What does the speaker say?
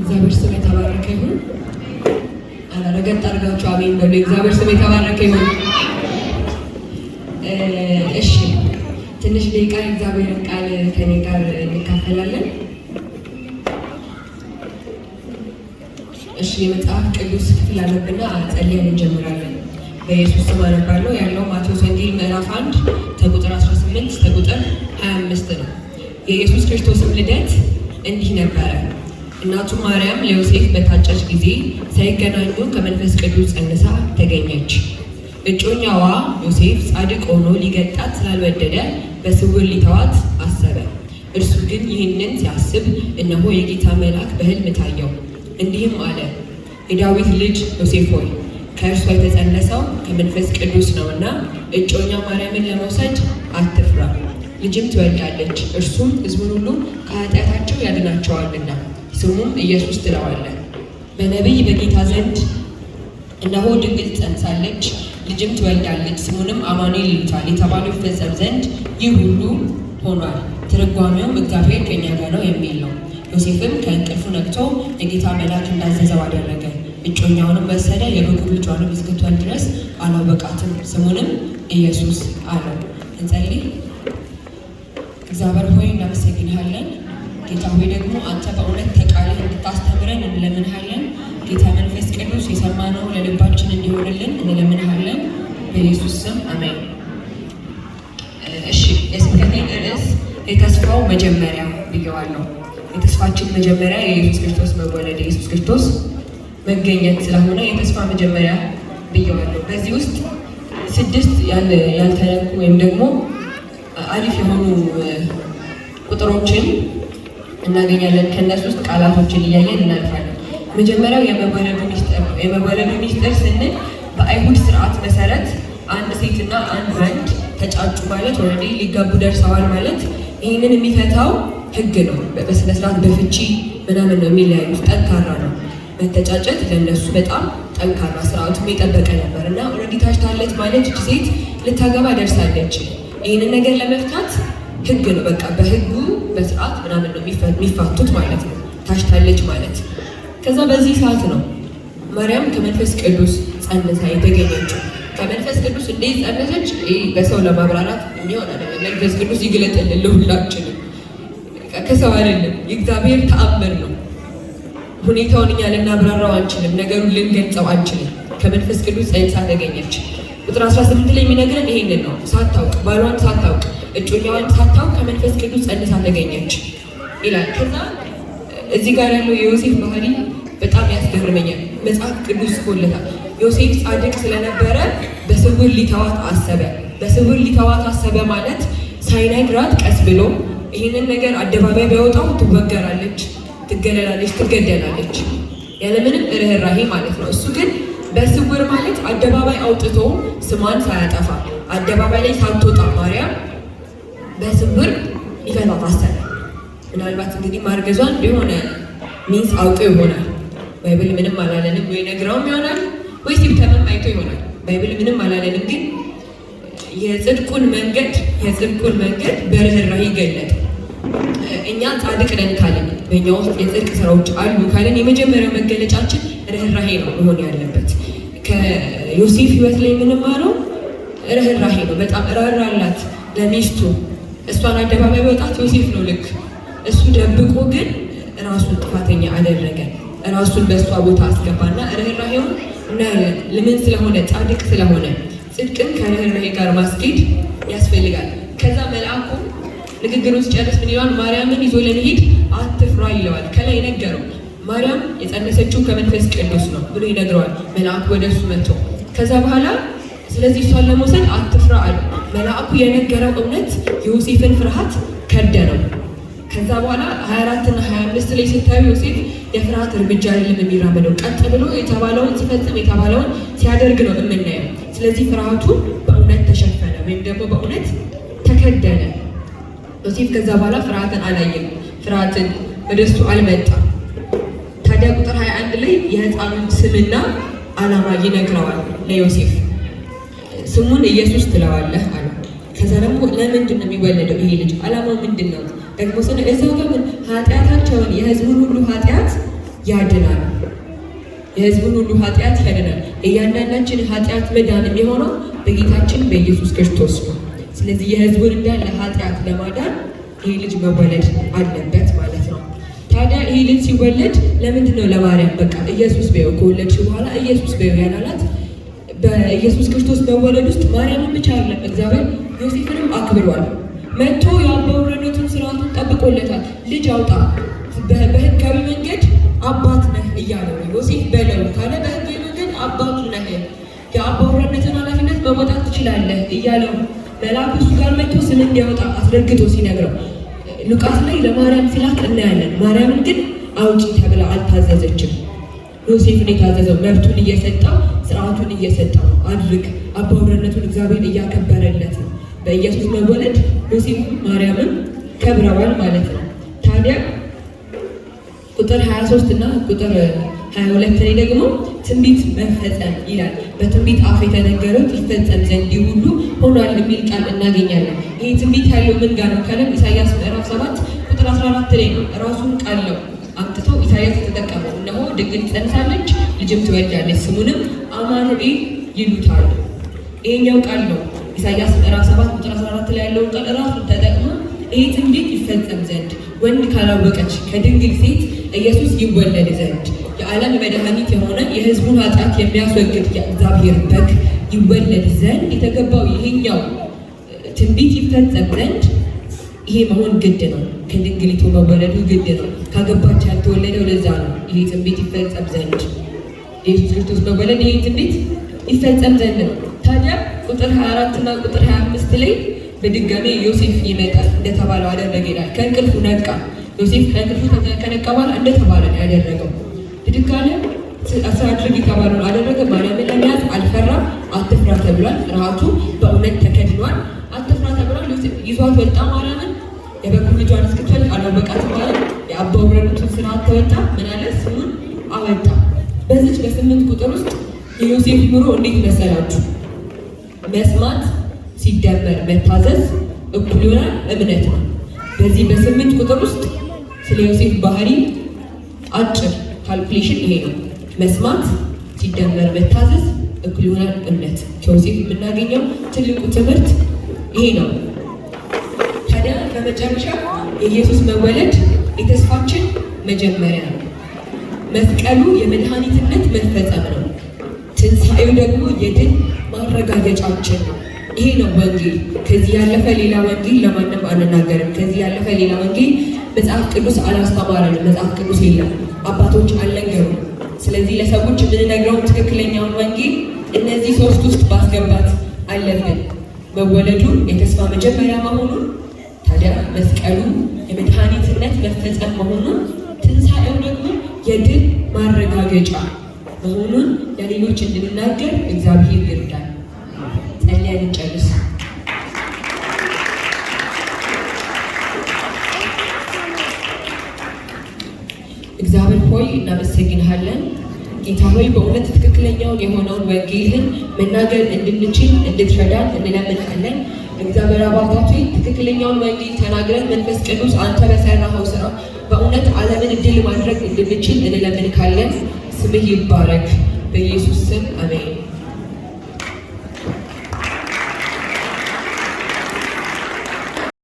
እግዚአብሔር ስም የተባረከ ይሁን። ረገጥ አድርጋችሁ አሜን በሉ። እግዚአብሔር ስም የተባረከ ይሁን። እሺ ትንሽ ደቂቃ እግዚአብሔርን ቃል ከኔ ጋር እንካፈላለን። እሺ የመጽሐፍ ቅዱስ ክፍል አነብና ጸልየን እንጀምራለን። በኢየሱስ ስም አነባለሁ። ያለው ማቴዎስ ወንጌል ምዕራፍ 1 ከቁጥር 18 እስከ ቁጥር 25 ነው። የኢየሱስ ክርስቶስም ልደት እንዲህ ነበረ። እናቱ ማርያም ለዮሴፍ በታጨች ጊዜ ሳይገናኙ ከመንፈስ ቅዱስ ጸንሳ ተገኘች። እጮኛዋ ዮሴፍ ጻድቅ ሆኖ ሊገጣት ስላልወደደ በስውር ሊተዋት አሰበ። እርሱ ግን ይህንን ሲያስብ እነሆ የጌታ መልአክ በሕልም ታየው፣ እንዲህም አለ፣ የዳዊት ልጅ ዮሴፍ ሆይ ከእርሷ የተጸነሰው ከመንፈስ ቅዱስ ነውና እጮኛ ማርያምን ለመውሰድ አትፍራ፣ ልጅም ትወልዳለች፣ እርሱም ሕዝቡን ሁሉ ከኃጢአታቸው ያድናቸዋልና ስሙም ኢየሱስ ትለዋለህ። በነቢይ በጌታ ዘንድ እነሆ ድንግል ጸንሳለች፣ ልጅም ትወልዳለች፣ ስሙንም አማኑኤል ይሉታል የተባለው ይፈጸም ዘንድ ይህ ሁሉ ሆኗል። ትርጓሜውም እግዚአብሔር ከእኛ ጋር ነው የሚል ነው። ዮሴፍም ከእንቅልፉ ነቅቶ የጌታ መልአክ እንዳዘዘው አደረገ። እጮኛውንም ወሰደ፣ የበኩር ልጇንም እስክትወልድ ድረስ አላወቃትም። ስሙንም ኢየሱስ አለው። እንጸልይ። እግዚአብሔር ሆይ እናመሰግንሃለን። ጌታ ሆይ ደግሞ አንተ በእውነት ከቃልህ እንድታስተምረን እንለምንሃለን። ጌታ መንፈስ ቅዱስ የሰማነው ለልባችን እንዲሆንልን እንለምንሃለን። በኢየሱስ ስም አሜን። እሺ የስብከቴ ርዕስ የተስፋው መጀመሪያ ብየዋለሁ። የተስፋችን መጀመሪያ የኢየሱስ ክርስቶስ መወለድ፣ የኢየሱስ ክርስቶስ መገኘት ስለሆነ የተስፋ መጀመሪያ ብየዋለሁ። በዚህ ውስጥ 6 ያልተነኩ ወይም ደግሞ አሪፍ የሆኑ ቁጥሮችን እናገኛለን። ከነሱ ውስጥ ቃላቶችን እያየን እናልፋለን። መጀመሪያው የመወለዱ ሚስጥር ነው። የመወለዱ ሚስጥር ስንል በአይሁድ ስርዓት መሰረት አንድ ሴትና አንድ ወንድ ተጫጩ ማለት ወረዴ ሊጋቡ ደርሰዋል ማለት ይህንን የሚፈታው ሕግ ነው። በስነ ስርዓት በፍቺ ምናምን ነው የሚለያዩት። ጠንካራ ነው መተጫጨት ለነሱ በጣም ጠንካራ ስርዓቱም የጠበቀ ነበር እና ወረዴ ታጭታለች ማለት እቺ ሴት ልታገባ ደርሳለች። ይህንን ነገር ለመፍታት ሕግ ነው። በቃ በሕጉ በስርዓት ምናምን ነው የሚፋቱት ማለት ነው። ታጭታለች ማለት ከዛ በዚህ ሰዓት ነው ማርያም ከመንፈስ ቅዱስ ጸንሳ የተገኘችው። ከመንፈስ ቅዱስ እንዴት ጸነሰች? በሰው ለማብራራት የሚሆን አይደለም። መንፈስ ቅዱስ ይግለጥልን ለሁላችንም። ከሰው አይደለም፣ የእግዚአብሔር ተአምር ነው። ሁኔታውን እኛ ልናብራራው አንችልም፣ ነገሩን ልንገልጸው አንችልም። ከመንፈስ ቅዱስ ጸንሳ ተገኘች። ቁጥር 18 ላይ የሚነግረን ይሄንን ነው። ሳታውቅ ባሏን ሳታውቅ እጮኛዋን ሳታውቅ ከመንፈስ ቅዱስ ጸንሳ ተገኘች ይላል። ከዛ እዚህ ጋር ያለው የዮሴፍ ባህሪ በጣም ያስገርመኛል። መጽሐፍ ቅዱስ ጽፎለታል። ዮሴፍ ጻድቅ ስለነበረ በስውር ሊተዋት አሰበ። በስውር ሊተዋት አሰበ ማለት ሳይነግራት ቀስ ብሎ ይህንን ነገር አደባባይ ቢያወጣው ትወገራለች፣ ትገለላለች፣ ትገደላለች ያለምንም ርኅራሄ ማለት ነው። እሱ ግን በስውር ማለት አደባባይ አውጥቶ ስሟን ሳያጠፋ አደባባይ ላይ ሳትወጣ ማርያም በስውር ሊፈታት አሰበ። ምናልባት እንግዲህ ማርገዟን የሆነ ሚንስ አውቀው ይሆናል። ባይብል ምንም አላለንም፣ ወይ ነግረውም ይሆናል ወይ ሲምተምም አይቶ ይሆናል። ባይብል ምንም አላለንም፣ ግን የጽድቁን መንገድ በርህራሄ ገለጠ። እኛ ጻድቅ ነን ካለን በእኛ ውስጥ የጽድቅ ስራዎች አሉ ካለን የመጀመሪያው መገለጫችን ርህራሄ ነው መሆን ያለበት። ከዮሴፍ ህይወት ላይ የምንማረው ርህራሄ ነው። በጣም ራራላት ለሚስቱ። እሷን አደባባይ በወጣት ዮሴፍ ነው ልክ፣ እሱ ደብቆ ግን ራሱን ጥፋተኛ አደረገ። ራሱን በእሷ ቦታ አስገባና ርህራሄውን እናያለን። ለምን ስለሆነ ጻድቅ ስለሆነ። ጽድቅን ከርህራሄ ጋር ማስኬድ ያስፈልጋል። ከዛ መልአኩ ንግግሩን ሲጨርስ ምን ይለዋል? ማርያምን ይዞ ለመሄድ አትፍራ ይለዋል። ከላይ ነገረው ማርያም የጸነሰችው ከመንፈስ ቅዱስ ነው ብሎ ይነግረዋል መልአኩ ወደ እሱ መጥቶ። ከዛ በኋላ ስለዚህ እሷን ለመውሰድ አትፍራ አለ። መልአኩ የነገረው እውነት የዮሴፍን ፍርሃት ከደነው። ከዛ በኋላ 24 እና 25 ላይ ስታዩ ዮሴፍ የፍርሃት እርምጃ አይደለም የሚራመደው፣ ቀጥ ብሎ የተባለውን ሲፈጽም የተባለውን ሲያደርግ ነው የምናየው። ስለዚህ ፍርሃቱ በእውነት ተሸፈነ ወይም ደግሞ በእውነት ተከደነ። ዮሴፍ ከዛ በኋላ ፍርሃትን አላየም፣ ፍርሃትን ወደሱ አልመጣም። ታዲያ ቁጥር 21 ላይ የህፃኑን ስምና ዓላማ ይነግረዋል ለዮሴፍ። ስሙን ኢየሱስ ትለዋለህ አለ። ከዛ ደግሞ ለምንድን ነው የሚወለደው ይሄ ልጅ? ዓላማው ምንድን ነው? ደግሞ እዛው ጋር ኃጢአታቸውን የህዝቡን ሁሉ ኃጢአት ያድናል። የሕዝቡን ሁሉ ኃጢአት ያድናል። የእያንዳንዳችን ኃጢአት መዳን የሚሆነው በጌታችን በኢየሱስ ክርስቶስ ነው። ስለዚህ የሕዝቡን እንዳለ ኃጢአት ለማዳን ይህ ልጅ መወለድ አለበት ማለት ነው። ታዲያ ይህ ልጅ ሲወለድ ለምንድን ነው ለማርያም በቃ ኢየሱስ በይው ከወለድሽ በኋላ ኢየሱስ በይው ያላላት? በኢየሱስ ክርስቶስ መወለድ ውስጥ ማርያምን ብቻ አይደለም፣ እግዚአብሔር ዮሴፍንም አክብሯል። መጥቶ የአባወራነቱን ስርዓቱን ጠብቆለታል። ልጅ አውጣ በህጋዊ መንገድ አባት ነህ እያለው ዮሴፍ በለው ካለ በህጋዊ መንገድ አባቱ ነህ፣ የአባወራነትን ኃላፊነት መወጣት ትችላለህ እያለው መልአኩ እሱ ጋር መጥቶ ስም እንዲያወጣ አስረግጦ ሲነግረው ሉቃስ ላይ ለማርያም ሲላክ እናያለን። ማርያምን ግን አውጪ ተብላ አልታዘዘችም። ዮሴፍን የታዘዘው መብቱን እየሰጠው ስርዓቱን እየሰጠው አድርግ አባወራነቱን እግዚአብሔር እያከበረለት ነው። በኢየሱስ መወለድ ዮሴፍም ማርያምም ከብረዋል ማለት ነው። ታዲያ ቁጥር 23 እና ቁጥር 22 ላይ ደግሞ ትንቢት መፈጸም ይላል። በትንቢት አፍ የተነገረው ይፈጸም ዘንድ ሁሉ ሆኗል የሚል ቃል እናገኛለን። ይህ ትንቢት ያለው ምን ጋር ነው ካለም ኢሳያስ ምዕራፍ 7 ቁጥር 14 ላይ ነው። ራሱን ቃል ነው አምጥቶ ኢሳያስ የተጠቀመው። እነሆ ድንግል ጸንሳለች፣ ልጅም ትወልዳለች፣ ስሙንም አማኑኤል ይሉታል። ይሄኛው ቃል ነው ኢሳያስ ምዕራፍ 7 ቁጥር 14 ላይ ያለውን ቃል ራሱን ተጠቅሞ ይህ ትንቢት ይፈጸም ዘንድ ወንድ ካላወቀች ከድንግል ሴት ኢየሱስ ይወለድ ዘንድ የዓለም መድኃኒት የሆነ የሕዝቡን ኃጢአት የሚያስወግድ የእግዚአብሔር በግ ይወለድ ዘንድ የተገባው ይሄኛው ትንቢት ይፈጸም ዘንድ ይሄ መሆን ግድ ነው። ከድንግሊቱ መወለዱ ግድ ነው። ካገባች ያልተወለደው ለዛ ነው። ይሄ ትንቢት ይፈጸም ዘንድ ኢየሱስ ክርስቶስ መወለድ ይሄ ትንቢት ይፈጸም ዘንድ ነው። ታዲያ ቁጥር 24 እና ቁጥር 25 ላይ በድጋሜ ዮሴፍ ይመጣል እንደተባለው አደረገ ይላል። ከእንቅልፉ ነቃ። ዮሴፍ ከእንቅልፉ ከነቃ በኋላ እንደተባለ ነው ያደረገው። ድጋሜ አድርግ የተባለውን አደረገ። ማርያምን ለመያዝ አልፈራም። አትፍራ ተብሏል። ፍርሃቱ በእውነት ተከድኗል። አትፍራ ተብሏል። ዮሴፍ ይዟት ወጣ። ማርያምን የበኩር ልጇን እስክትወልድ አላወቃትም ማለት የአባወራነቱን ስርዓት ተወጣ። ምን አለ? ስሙን አወጣ። በዚች በ8 ቁጥር ውስጥ የዮሴፍ ኑሮ እንዴት መሰላችሁ? መስማት ሲደመር መታዘዝ እኩል ይሆናል እምነት ነው። በዚህ በ8 ቁጥር ውስጥ ስለ ዮሴፍ ባህሪ አጭር ካልኩሌሽን ይሄ ነው። መስማት ሲደመር መታዘዝ እኩል ይሆናል እምነት። ከዮሴፍ የምናገኘው ትልቁ ትምህርት ይሄ ነው። ታዲያ በመጨረሻ የኢየሱስ መወለድ የተስፋችን መጀመሪያ ነው። መስቀሉ የመድኃኒትነት መፈጸም ነው። ትንሣኤው ደግሞ የድል ማረጋገጫችን ነው። ይሄ ነው ወንጌል። ከዚህ ያለፈ ሌላ ወንጌል ለማንም አንናገርም። ከዚህ ያለፈ ሌላ ወንጌል መጽሐፍ ቅዱስ አላስተማረንም። መጽሐፍ ቅዱስ የለም፣ አባቶች አልነገሩም። ስለዚህ ለሰዎች የምንነግረውን ትክክለኛውን ወንጌል እነዚህ 3 ውስጥ ማስገባት አለብን። መወለዱ የተስፋ መጀመሪያ መሆኑን፣ ታዲያ መስቀሉ የመድኃኒትነት መፈጸም መሆኑን፣ ትንሣኤው ደግሞ የድል ማረጋገጫ መሆኑን ለሌሎች እንድንናገር እግዚአብሔር ይርዳል። ጸልየን እንጨርስ። እግዚአብሔር ሆይ እናመሰግንሃለን። ጌታ ሆይ በእውነት ትክክለኛውን የሆነውን ወንጌልን መናገር እንድንችል እንድትረዳን እንለምንሃለን። እግዚአብሔር አባታችን ትክክለኛውን ወንጌል ተናግረን መንፈስ ቅዱስ አንተ በሰራኸው ስራ በእውነት ዓለምን ድል ማድረግ እንድንችል እንለምንካለን። ስምህ ይባረክ። በኢየሱስ ስም አሜን።